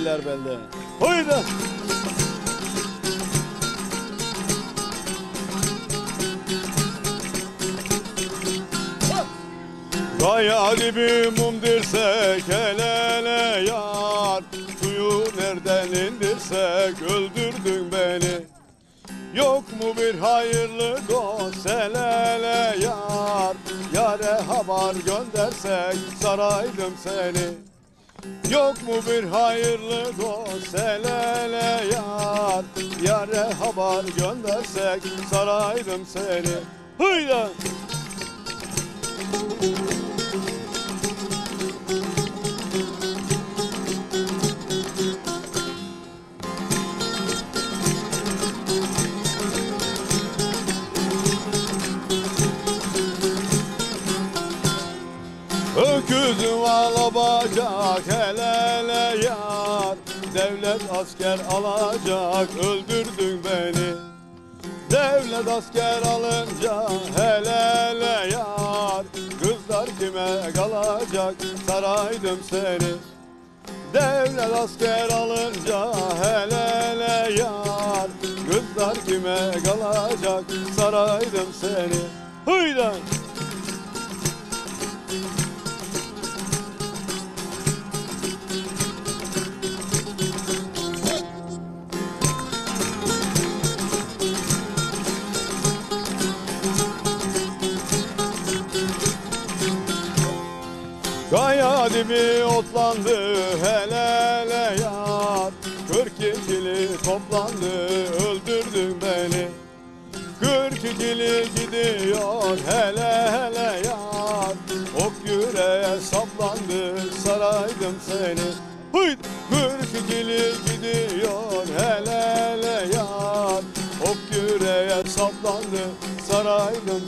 eller belde. Haydi. Kaya dibi mum dirsek el ele yar, suyu nereden indirsek öldürdün beni. Yok mu bir hayırlı dost el ele yar, yare haber göndersek saraydım seni. Yok mu bir hayırlı dost el ele yar, yare haber göndersek saraydım seni. Hıyla! Öküzüm alabacak el ele yar, devlet asker alacak öldürdün beni. Devlet asker alınca el ele yar, kızlar kime kalacak saraydım seni. Devlet asker alınca el ele yar, kızlar kime kalacak saraydım seni. Hıydan! Kaya dibi otlandı hele hele yar, 42'li toplandı öldürdün beni. 42'li gidiyor hele hele yar, ok yüreğe saplandı saraydım seni. Hıyt! 42'li gidiyor hele hele yar, ok yüreğe saplandı saraydım